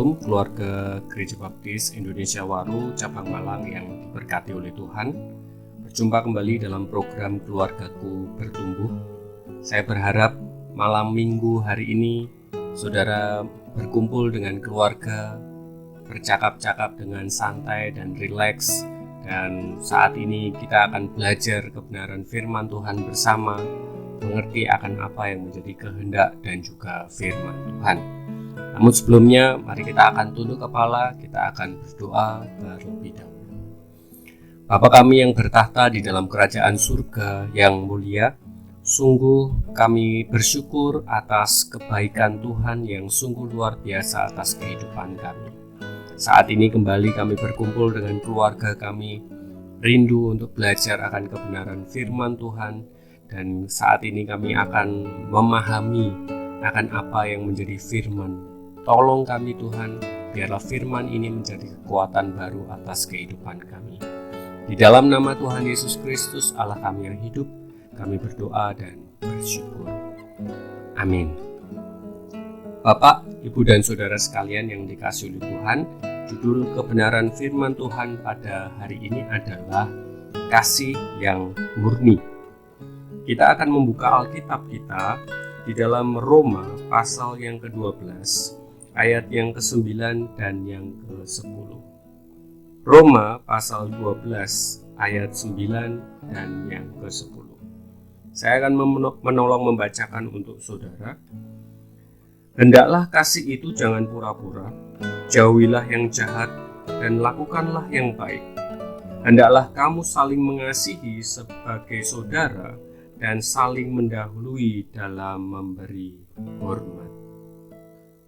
Shalom keluarga Gereja Baptis Indonesia Waru Cabang Malang yang diberkati oleh Tuhan. Berjumpa kembali dalam program Keluargaku Bertumbuh. Saya berharap malam minggu hari ini saudara berkumpul dengan keluarga, bercakap-cakap dengan santai dan rileks. Dan saat ini kita akan belajar kebenaran firman Tuhan bersama, mengerti akan apa yang menjadi kehendak dan juga firman Tuhan. Namun sebelumnya, mari kita akan tunduk kepala, kita akan berdoa terlebih dahulu. Bapa kami yang bertahta di dalam kerajaan surga yang mulia, sungguh kami bersyukur atas kebaikan Tuhan yang sungguh luar biasa atas kehidupan kami. Saat ini kembali kami berkumpul dengan keluarga kami, rindu untuk belajar akan kebenaran firman Tuhan, dan saat ini kami akan memahami akan apa yang menjadi firman. Tolong kami Tuhan, biarlah firman ini menjadi kekuatan baru atas kehidupan kami. Di dalam nama Tuhan Yesus Kristus, Allah kami yang hidup, kami berdoa dan bersyukur. Amin. Bapak, Ibu dan Saudara sekalian yang dikasihi oleh Tuhan, judul kebenaran firman Tuhan pada hari ini adalah kasih yang murni. Kita akan membuka Alkitab kita di dalam Roma pasal yang ke-12, ayat yang ke-9 dan yang ke-10. Roma pasal 12 ayat 9 dan yang ke-10. Saya akan menolong membacakan untuk saudara. Hendaklah kasih itu jangan pura-pura, jauhilah yang jahat dan lakukanlah yang baik. Hendaklah kamu saling mengasihi sebagai saudara dan saling mendahului dalam memberi hormat.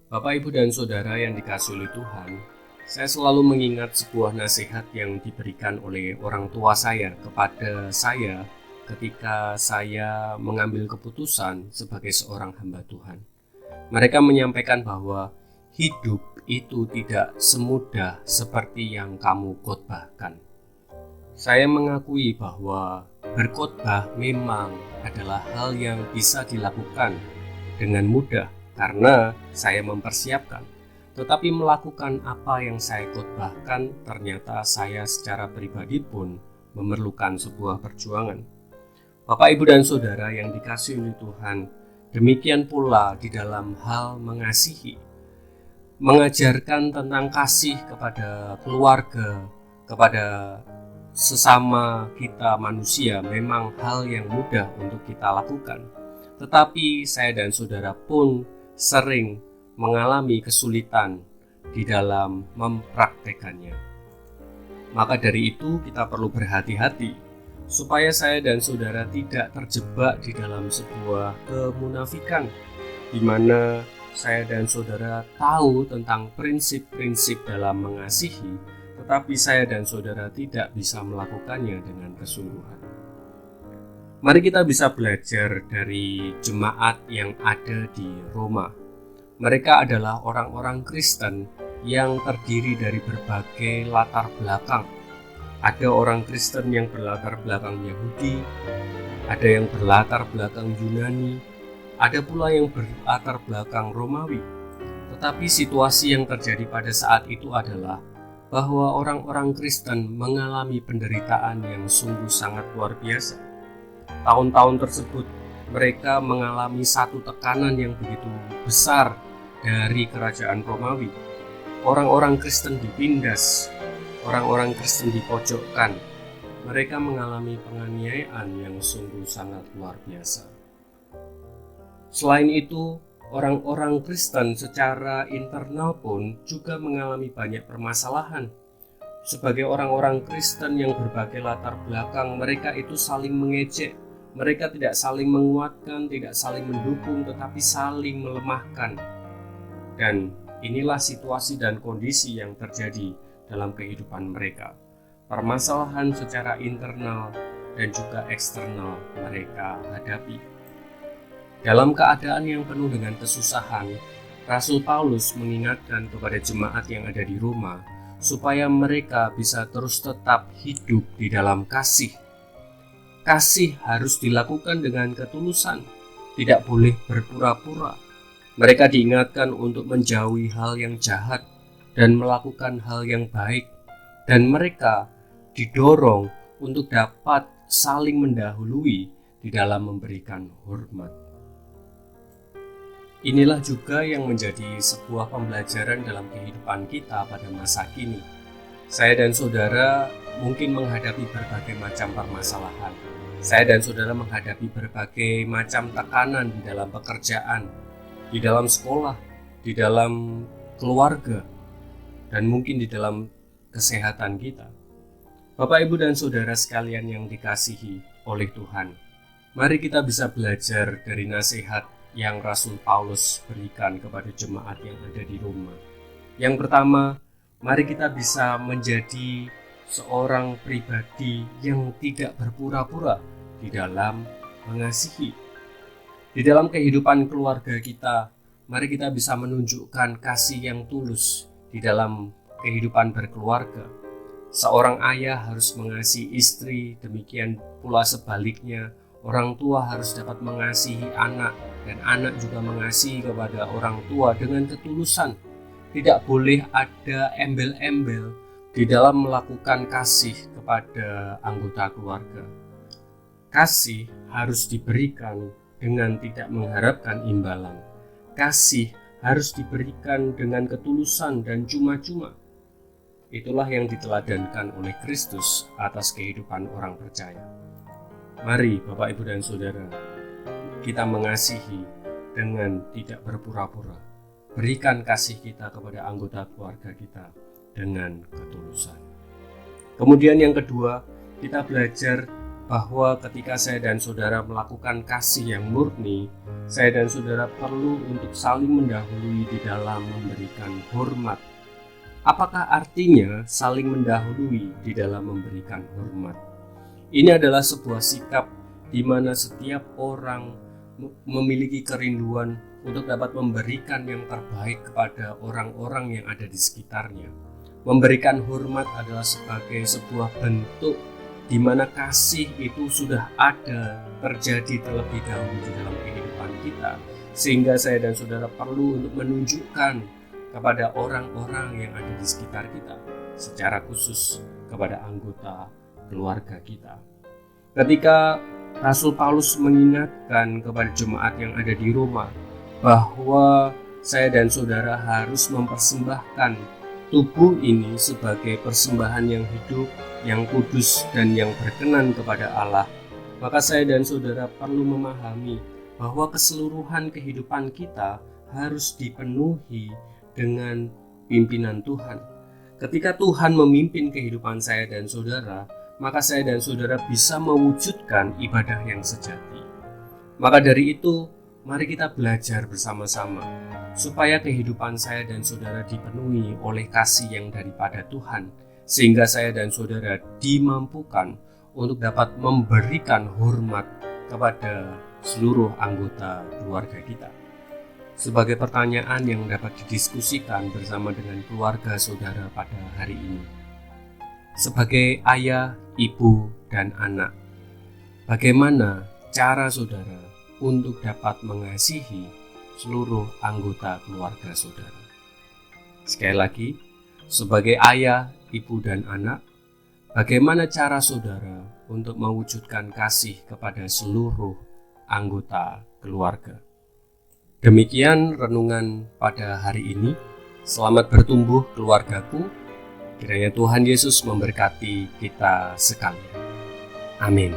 Bapak, Ibu, dan Saudara yang dikasihi oleh Tuhan, saya selalu mengingat sebuah nasihat yang diberikan oleh orang tua saya kepada saya ketika saya mengambil keputusan sebagai seorang hamba Tuhan. Mereka menyampaikan bahwa hidup itu tidak semudah seperti yang kamu khotbahkan. Saya mengakui bahwa berkhotbah memang adalah hal yang bisa dilakukan dengan mudah, karena saya mempersiapkan, tetapi melakukan apa yang saya khotbahkan ternyata saya secara pribadi pun memerlukan sebuah perjuangan. Bapak, Ibu, dan Saudara yang dikasihi oleh Tuhan, demikian pula di dalam hal mengasihi, mengajarkan tentang kasih kepada keluarga, kepada sesama kita manusia memang hal yang mudah untuk kita lakukan. Tetapi saya dan saudara pun sering mengalami kesulitan di dalam mempraktekannya. Maka dari itu kita perlu berhati-hati supaya saya dan saudara tidak terjebak di dalam sebuah kemunafikan, di mana saya dan saudara tahu tentang prinsip-prinsip dalam mengasihi, tetapi saya dan saudara tidak bisa melakukannya dengan kesungguhan. Mari kita bisa belajar dari jemaat yang ada di Roma. Mereka adalah orang-orang Kristen yang terdiri dari berbagai latar belakang. Ada orang Kristen yang berlatar belakang Yahudi, ada yang berlatar belakang Yunani, ada pula yang berlatar belakang Romawi. Tetapi situasi yang terjadi pada saat itu adalah bahwa orang-orang Kristen mengalami penderitaan yang sungguh sangat luar biasa. Tahun-tahun tersebut mereka mengalami satu tekanan yang begitu besar dari kerajaan Romawi. Orang-orang Kristen ditindas, orang-orang Kristen dipojokkan. Mereka mengalami penganiayaan yang sungguh sangat luar biasa. Selain itu, orang-orang Kristen secara internal pun juga mengalami banyak permasalahan. Sebagai orang-orang Kristen yang berbagai latar belakang, mereka itu saling mengejek. Mereka tidak saling menguatkan, tidak saling mendukung, tetapi saling melemahkan. Dan inilah situasi dan kondisi yang terjadi dalam kehidupan mereka. Permasalahan secara internal dan juga eksternal mereka hadapi. Dalam keadaan yang penuh dengan kesusahan, Rasul Paulus mengingatkan kepada jemaat yang ada di Roma supaya mereka bisa terus tetap hidup di dalam kasih. Kasih harus dilakukan dengan ketulusan, tidak boleh berpura-pura. Mereka diingatkan untuk menjauhi hal yang jahat, dan melakukan hal yang baik, dan mereka didorong untuk dapat saling mendahului di dalam memberikan hormat. Inilah juga yang menjadi sebuah pembelajaran dalam kehidupan kita pada masa kini. Saya dan saudara mungkin menghadapi berbagai macam permasalahan. Saya dan saudara menghadapi berbagai macam tekanan di dalam pekerjaan, di dalam sekolah, di dalam keluarga, dan mungkin di dalam kesehatan kita. Bapak, Ibu, dan saudara sekalian yang dikasihi oleh Tuhan, mari kita bisa belajar dari nasihat yang Rasul Paulus berikan kepada jemaat yang ada di Roma. Yang pertama, mari kita bisa menjadi seorang pribadi yang tidak berpura-pura di dalam mengasihi. Di dalam kehidupan keluarga kita, mari kita bisa menunjukkan kasih yang tulus di dalam kehidupan berkeluarga. Seorang ayah harus mengasihi istri, demikian pula sebaliknya. Orang tua harus dapat mengasihi anak, dan anak juga mengasihi kepada orang tua dengan ketulusan. Tidak boleh ada embel-embel di dalam melakukan kasih kepada anggota keluarga. Kasih harus diberikan dengan tidak mengharapkan imbalan. Kasih harus diberikan dengan ketulusan dan cuma-cuma. Itulah yang diteladankan oleh Kristus atas kehidupan orang percaya. Mari Bapak, Ibu, dan saudara, kita mengasihi dengan tidak berpura-pura. Berikan kasih kita kepada anggota keluarga kita dengan ketulusan. Kemudian yang kedua, kita belajar bahwa ketika saya dan saudara melakukan kasih yang murni, saya dan saudara perlu untuk saling mendahului di dalam memberikan hormat. Apakah artinya saling mendahului di dalam memberikan hormat? Ini adalah sebuah sikap di mana setiap orang memiliki kerinduan untuk dapat memberikan yang terbaik kepada orang-orang yang ada di sekitarnya. Memberikan hormat adalah sebagai sebuah bentuk di mana kasih itu sudah ada terjadi terlebih dahulu di dalam kehidupan kita, sehingga saya dan saudara perlu untuk menunjukkan kepada orang-orang yang ada di sekitar kita, secara khusus kepada anggota keluarga kita. Ketika Rasul Paulus mengingatkan kepada jemaat yang ada di Roma bahwa saya dan saudara harus mempersembahkan tubuh ini sebagai persembahan yang hidup, yang kudus, dan yang berkenan kepada Allah, maka saya dan saudara perlu memahami bahwa keseluruhan kehidupan kita harus dipenuhi dengan pimpinan Tuhan. Ketika Tuhan memimpin kehidupan saya dan saudara, maka saya dan saudara bisa mewujudkan ibadah yang sejati. Maka dari itu, mari kita belajar bersama-sama supaya kehidupan saya dan saudara dipenuhi oleh kasih yang daripada Tuhan, sehingga saya dan saudara dimampukan untuk dapat memberikan hormat kepada seluruh anggota keluarga kita. Sebagai pertanyaan yang dapat didiskusikan bersama dengan keluarga saudara pada hari ini, sebagai ayah, ibu, dan anak, bagaimana cara saudara untuk dapat mengasihi seluruh anggota keluarga saudara? Sekali lagi, sebagai ayah, ibu, dan anak, bagaimana cara saudara untuk mewujudkan kasih kepada seluruh anggota keluarga? Demikian renungan pada hari ini. Selamat bertumbuh keluargaku. Kiranya Tuhan Yesus memberkati kita sekalian. Amin.